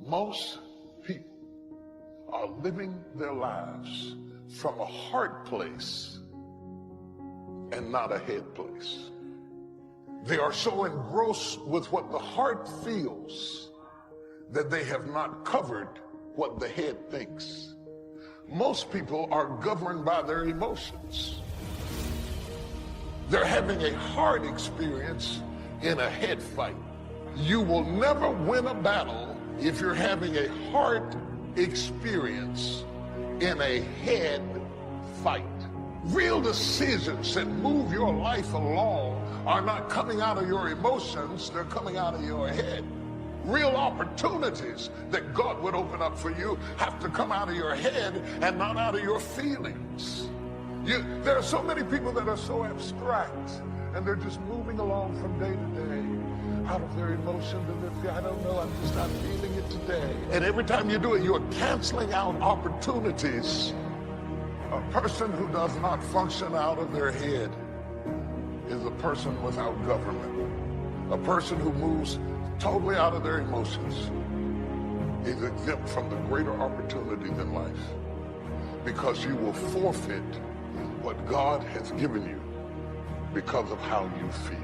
Most people are living their lives from a heart place and not a head place. They are so engrossed with what the heart feels that they have not covered what the head thinks. Most people are governed by their emotions. They're having a heart experience in a head fight. You will never win a battle if you're having a heart experience in a head fight. Real decisions that move your life along are not coming out of your emotions, they're coming out of your head. Real opportunities that God would open up for you have to come out of your head and not out of your feelings. There are so many people that are so abstract, and they're just moving along from day to day out of their emotion to their, I don't know, I'm just not feeling it today. And every time you do it, you're canceling out opportunities. A person who does not function out of their head is a person without government. A person who moves totally out of their emotions is exempt from the greater opportunity than life, because you will forfeit what God has given you because of how you feel.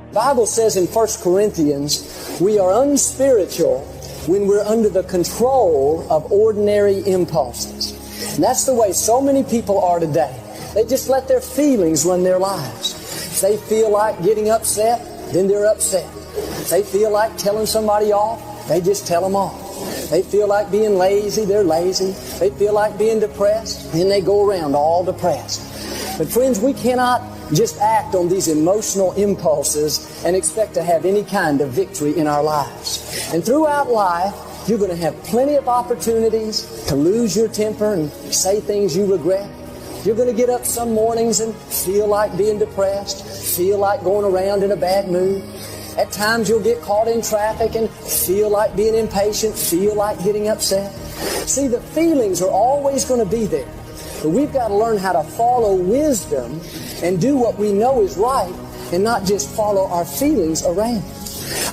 The Bible says in 1 Corinthians, we are unspiritual when we're under the control of ordinary impulses. And that's the way so many people are today. They just let their feelings run their lives. If they feel like getting upset, then they're upset. If they feel like telling somebody off, they just tell them off. They feel like being lazy, they're lazy. They feel like being depressed, then they go around all depressed. But friends, we cannot just act on these emotional impulses and expect to have any kind of victory in our lives. And throughout life, you're going to have plenty of opportunities to lose your temper and say things you regret. You're going to get up some mornings and feel like being depressed, feel like going around in a bad mood. At times you'll get caught in traffic and feel like being impatient, feel like getting upset. See, the feelings are always going to be there. But we've got to learn how to follow wisdom and do what we know is right and not just follow our feelings around.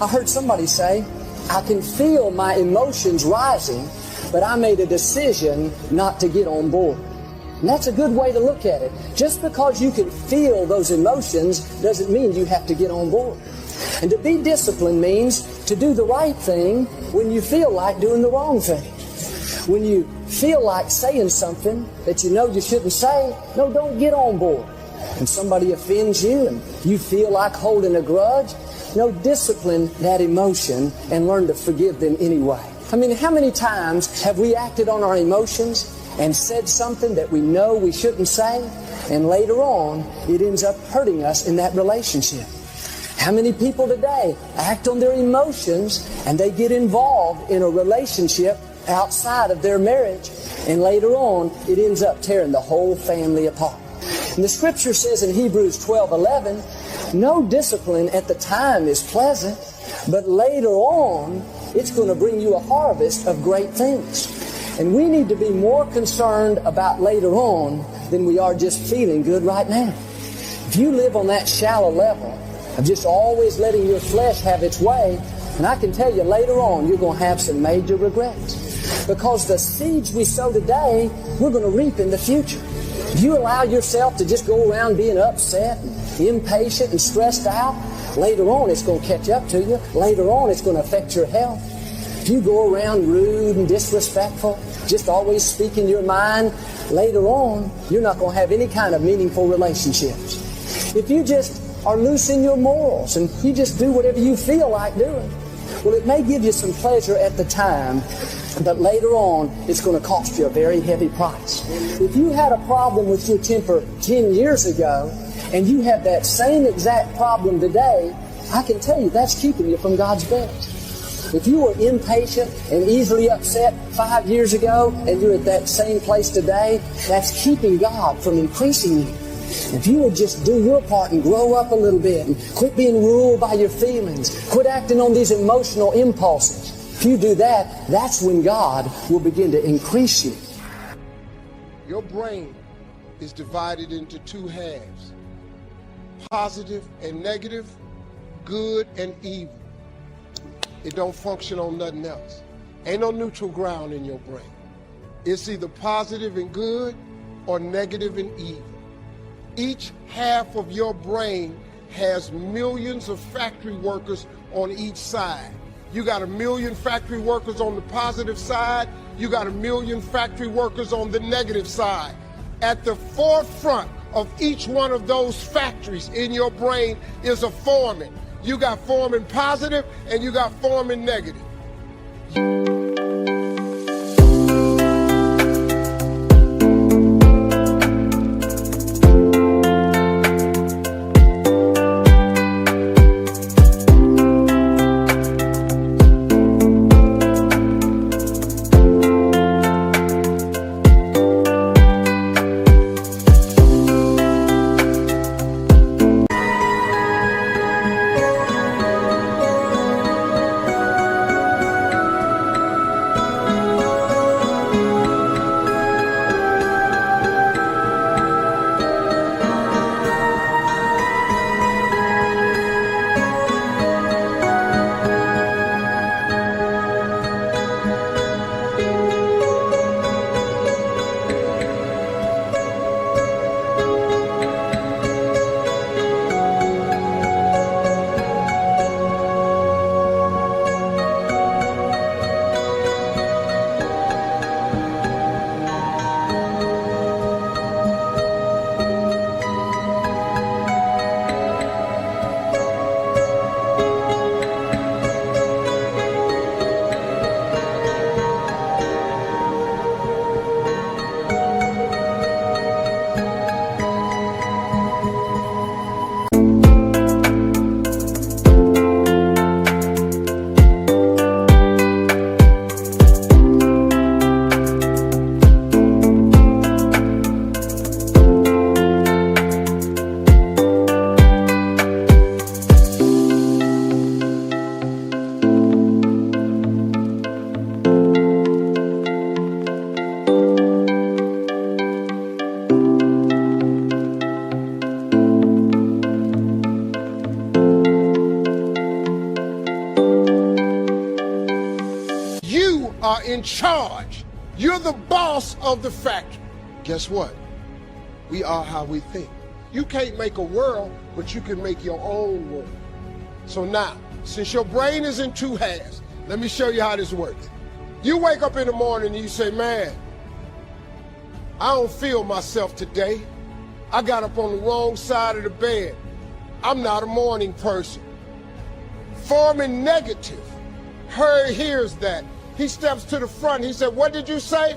I heard somebody say, I can feel my emotions rising, but I made a decision not to get on board. And that's a good way to look at it. Just because you can feel those emotions doesn't mean you have to get on board. And to be disciplined means to do the right thing when you feel like doing the wrong thing. When you feel like saying something that you know you shouldn't say, no, don't get on board. When somebody offends you and you feel like holding a grudge, no, discipline that emotion and learn to forgive them anyway. I mean, how many times have we acted on our emotions and said something that we know we shouldn't say, and later on it ends up hurting us in that relationship? How many people today act on their emotions and they get involved in a relationship outside of their marriage, and later on it ends up tearing the whole family apart? And the scripture says in Hebrews 12:11, no discipline at the time is pleasant, but later on it's going to bring you a harvest of great things. And we need to be more concerned about later on than we are just feeling good right now. If you live on that shallow level of just always letting your flesh have its way, and I can tell you later on you're going to have some major regrets. Because the seeds we sow today, we're going to reap in the future. If you allow yourself to just go around being upset and impatient and stressed out, later on it's going to catch up to you. Later on it's going to affect your health. If you go around rude and disrespectful, just always speaking your mind, later on you're not going to have any kind of meaningful relationships. If you just are loose in your morals and you just do whatever you feel like doing, well, it may give you some pleasure at the time, but later on it's going to cost you a very heavy price. If you had a problem with your temper 10 years ago and you have that same exact problem today, I can tell you that's keeping you from God's best. If you were impatient and easily upset 5 years ago and you're at that same place today, that's keeping God from increasing you. If you would just do your part and grow up a little bit and quit being ruled by your feelings, quit acting on these emotional impulses, if you do that, that's when God will begin to increase you. Your brain is divided into two halves, positive and negative, good and evil. It don't function on nothing else. Ain't no neutral ground in your brain. It's either positive and good or negative and evil. Each half of your brain has millions of factory workers on each side. You got 1 million factory workers on the positive side. You got 1 million factory workers on the negative side. At the forefront of each one of those factories in your brain is a foreman. You got foreman positive and you got foreman negative. You are in charge. You're the boss of the factory. Guess what? We are how we think. You can't make a world, but you can make your own world. So now, since your brain is in two halves, let me show you how this works. You wake up in the morning and you say, man, I don't feel myself today. I got up on the wrong side of the bed. I'm not a morning person. Foreman negative hears that. He steps to the front. He said, what did you say?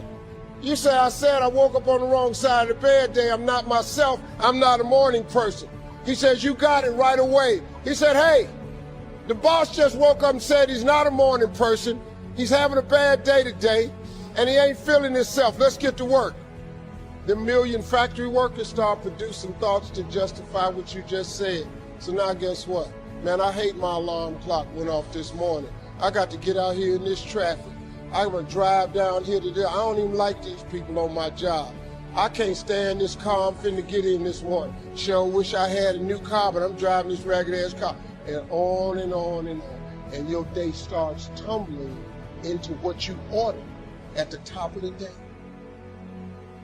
You say, I said I woke up on the wrong side of the bed today. I'm not myself. I'm not a morning person. He says, you got it right away. He said, hey, the boss just woke up and said he's not a morning person. He's having a bad day today, and he ain't feeling himself. Let's get to work. The 1 million factory workers start producing thoughts to justify what you just said. So now guess what? Man, I hate my alarm clock went off this morning. I got to get out here in this traffic. I'm gonna drive down here today. I don't even like these people on my job. I can't stand this car I'm finna get in this morning. Sure wish I had a new car, but I'm driving this ragged ass car. And on and on and on. And your day starts tumbling into what you ordered at the top of the day.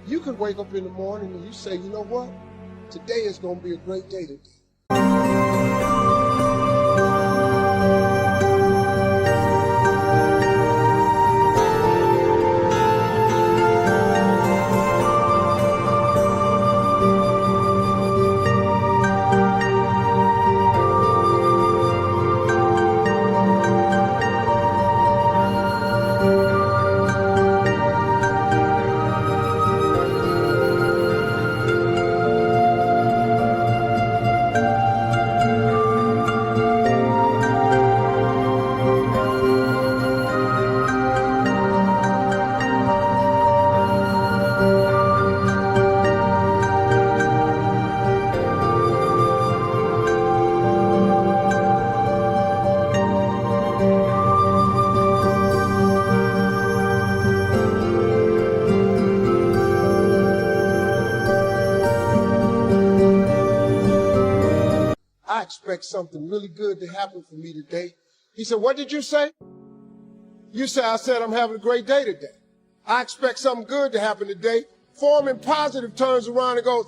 You could wake up in the morning and you say, you know what? Today is gonna be a great day today. I expect something really good to happen for me today. He said, what did you say? You say, I said I'm having a great day today. I expect something good to happen today. Forming positive turns around and goes,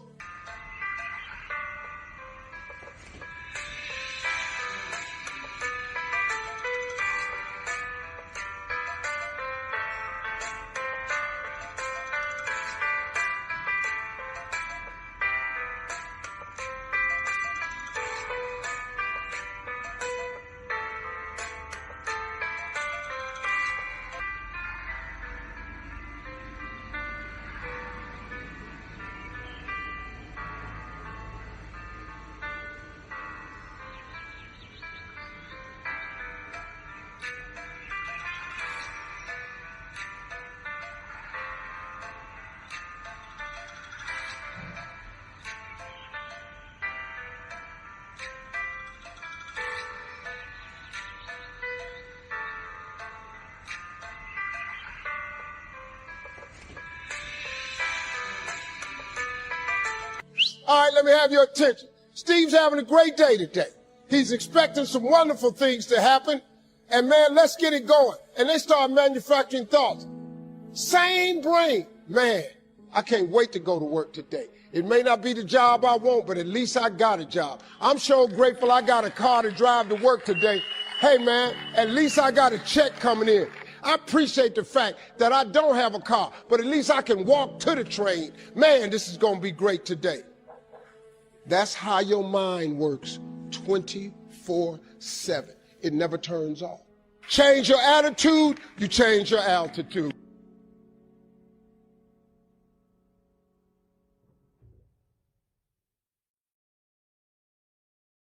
all right, let me have your attention. Steve's having a great day today. He's expecting some wonderful things to happen. And man, let's get it going. And they start manufacturing thoughts. Same brain. Man, I can't wait to go to work today. It may not be the job I want, but at least I got a job. I'm sure grateful I got a car to drive to work today. Hey man, at least I got a check coming in. I appreciate the fact that I don't have a car, but at least I can walk to the train. Man, this is going to be great today. That's how your mind works 24/7. It never turns off. Change your attitude, you change your altitude.